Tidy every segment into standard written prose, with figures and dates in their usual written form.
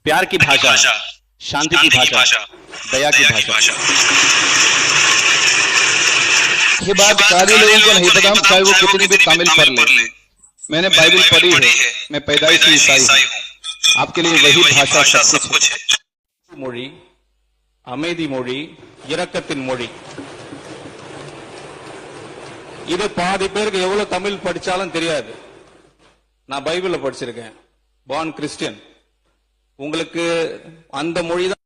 प्यार की भाषा, शांति की भाषा, दया की भाषा। ये बात सारे लोगों को नहीं पता, चाहे वो कितनी भी तमिल पढ़ ले। मैंने बाइबल पढ़ी है, मैं पैदाइश से ईसाई हूँ। आपके लिए वही भाषा सब कुछ है। மொழி, அமைதி மொழி, இரக்கத்தின் மொழி. இது பாதி பேருக்கு எவ்வளவு தமிழ் படிச்சாலும் தெரியாது. நான் பைபிள்ல படிச்சிருக்கேன், born Christian. உங்களுக்கு அந்த மொழி தான்.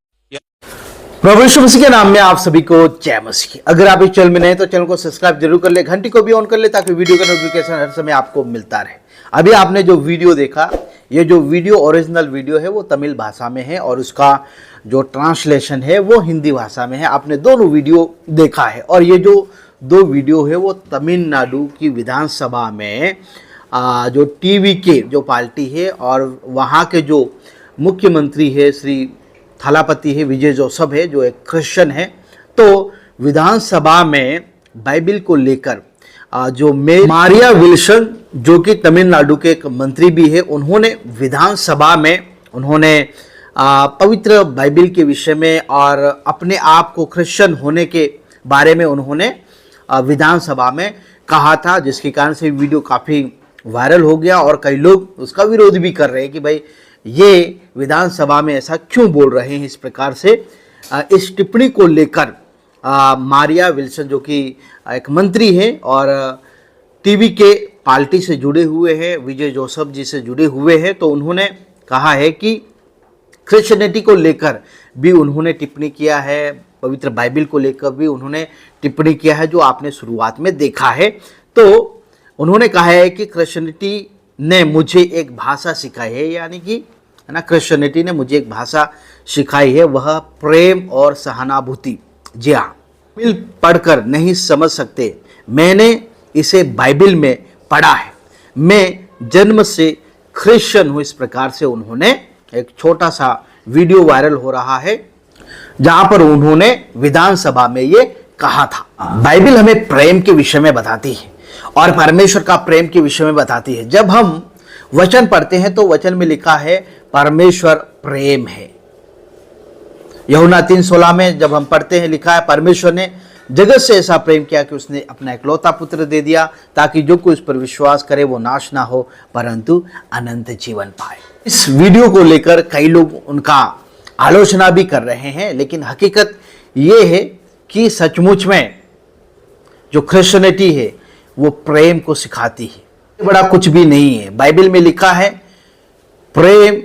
प्रभु यीशु मसीह के नाम में आप सभी को जय मसीह। अगर आप इस चैनल में नए तो चैनल को सब्सक्राइब जरूर कर ले, घंटी को भी ऑन कर ले ताकि वीडियो का नोटिफिकेशन हर समय आपको मिलता रहे। अभी आपने जो वीडियो देखा, ये जो वीडियो ओरिजिनल वीडियो है वो तमिल भाषा में है और उसका जो ट्रांसलेशन है वो हिंदी भाषा में है। आपने दोनों वीडियो देखा है और ये जो दो वीडियो है वो तमिलनाडु की विधानसभा में जो टीवी के जो पार्टी है और वहाँ के जो मुख्यमंत्री है श्री थालापति है विजय जोसेफ है जो एक क्रिश्चियन है, तो विधानसभा में बाइबल को लेकर जो मारिया विल्सन जो कि तमिलनाडु के एक मंत्री भी है, उन्होंने विधानसभा में उन्होंने पवित्र बाइबल के विषय में और अपने आप को क्रिश्चियन होने के बारे में उन्होंने विधानसभा में कहा था, जिसके कारण से वीडियो काफ़ी वायरल हो गया और कई लोग उसका विरोध भी कर रहे हैं कि भाई ये विधानसभा में ऐसा क्यों बोल रहे हैं। इस प्रकार से इस टिप्पणी को लेकर मारिया विल्सन जो कि एक मंत्री है और टीवी के पार्टी से जुड़े हुए हैं, विजय जोसेफ जी से जुड़े हुए हैं, तो उन्होंने कहा है कि क्रिश्चियनिटी को लेकर भी उन्होंने टिप्पणी किया है, पवित्र बाइबल को लेकर भी उन्होंने टिप्पणी किया है जो आपने शुरुआत में देखा है। तो उन्होंने कहा है कि क्रिश्चियनिटी ने मुझे एक भाषा सिखाई है, यानी कि है ना, क्रिश्चियनिटी ने मुझे एक भाषा सिखाई है, वह प्रेम और सहानुभूति। जी हाँ, बाइबल पढ़कर नहीं समझ सकते, मैंने इसे बाइबल में पढ़ा है, मैं जन्म से क्रिश्चियन हूँ। इस प्रकार से उन्होंने एक छोटा सा वीडियो वायरल हो रहा है जहाँ पर उन्होंने विधानसभा में ये कहा था। बाइबल हमें प्रेम के विषय में बताती है और परमेश्वर का प्रेम के विषय में बताती है। जब हम वचन पढ़ते हैं तो वचन में लिखा है परमेश्वर प्रेम है। यूहन्ना 3:16 में जब हम पढ़ते हैं लिखा है परमेश्वर ने जगत से ऐसा प्रेम किया कि उसने अपना इकलौता पुत्र दे दिया ताकि जो कोई उस पर विश्वास करे वो नाश ना हो परंतु अनंत जीवन पाए। इस वीडियो को लेकर कई लोग उनका आलोचना भी कर रहे हैं, लेकिन हकीकत ये है कि सचमुच में जो क्रिश्चियनिटी है वो प्रेम को सिखाती है, बड़ा कुछ भी नहीं है। बाइबल में लिखा है प्रेम,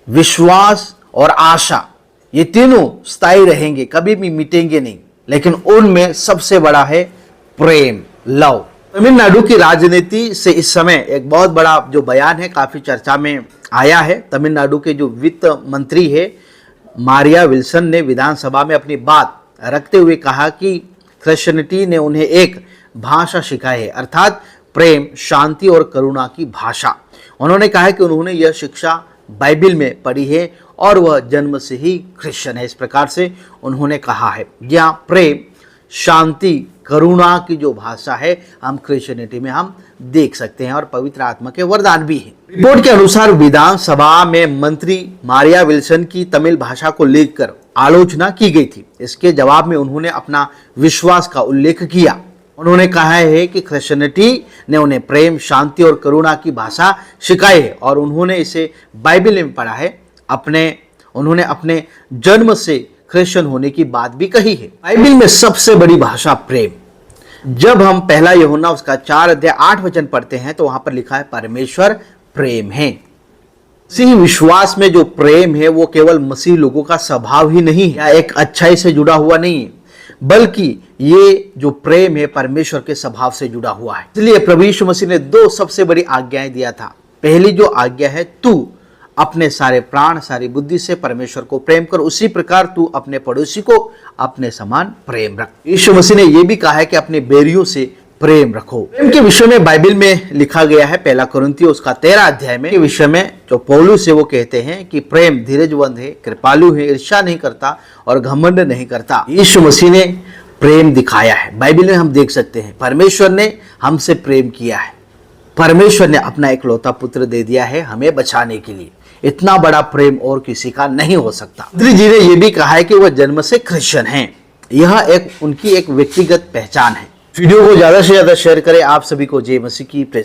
विश्वास और आशा, ये तीनों स्थायी रहेंगे, कभी भी मिटेंगे नहीं, लेकिन उनमें सबसे बड़ा है प्रेम, लव। तमिलनाडु की राजनीति से इस समय एक बहुत बड़ा जो बयान है काफी चर्चा में आया है। तमिलनाडु के जो वित्त मंत्री है मारिया विल्सन ने विधानसभा में अपनी बात रखते हुए कहा कि क्रिश्चियनिटी ने उन्हें एक भाषा सिखाई है, अर्थात प्रेम, शांति और करुणा की भाषा। उन्होंने कहा कि उन्होंने यह शिक्षा बाइबल में पढ़ी है और वह जन्म से ही क्रिश्चियन है। इस प्रकार से उन्होंने कहा है। यहाँ प्रेम, शांति, करुणा की जो भाषा है हम क्रिश्चियनिटी में हम देख सकते हैं और पवित्र आत्मा के वरदान भी है। रिपोर्ट के अनुसार विधानसभा में मंत्री मारिया विल्सन की तमिल भाषा को लेकर आलोचना की गई थी। इसके जवाब में उन्होंने अपना विश्वास का उल्लेख किया। उन्होंने कहा है कि क्रिश्चियनिटी ने उन्हें प्रेम, शांति और करुणा की भाषा सिखाई है और उन्होंने इसे बाइबल में पढ़ा है। उन्होंने अपने जन्म से क्रिश्चियन होने की बात भी कही है। बाइबल में सबसे बड़ी भाषा प्रेम। जब हम पहला यूहन्ना उसका 4:8 पढ़ते हैं तो वहां पर लिखा है परमेश्वर प्रेम है। मसीह विश्वास में जो प्रेम है वो केवल मसीह लोगों का स्वभाव ही नहीं है या एक अच्छाई से जुड़ा हुआ नहीं है, बल्कि ये जो प्रेम है परमेश्वर के स्वभाव से जुड़ा हुआ है। इसलिए प्रभु यीशु मसीह ने दो सबसे बड़ी आज्ञाएं दिया था। पहली जो आज्ञा है, तू अपने सारे प्राण, सारी बुद्धि से परमेश्वर को प्रेम कर, उसी प्रकार तू अपने पड़ोसी को अपने समान प्रेम रख। यीशु मसीह ने यह भी कहा है कि अपने बैरियों से प्रेम रखो। प्रेम के विषय में बाइबल में लिखा गया है 1 कुरिन्थियों उसका 13 अध्याय में, के विषय में जो पौलुस है वो कहते हैं कि प्रेम धीरजवंत है, कृपालु है, ईर्ष्या नहीं करता और घमंड नहीं करता। यीशु मसीह ने प्रेम दिखाया है। बाइबल में हम देख सकते हैं परमेश्वर ने हमसे प्रेम किया है। परमेश्वर ने अपना इकलौता पुत्र दे दिया है हमें बचाने के लिए। इतना बड़ा प्रेम और किसी का नहीं हो सकता। पादरी जी ने यह भी कहा है कि वह जन्म से क्रिश्चियन हैं। यह उनकी एक व्यक्तिगत पहचान है। वीडियो को ज्यादा से ज्यादा शेयर करें। आप सभी को जय मसीह की प्रेस।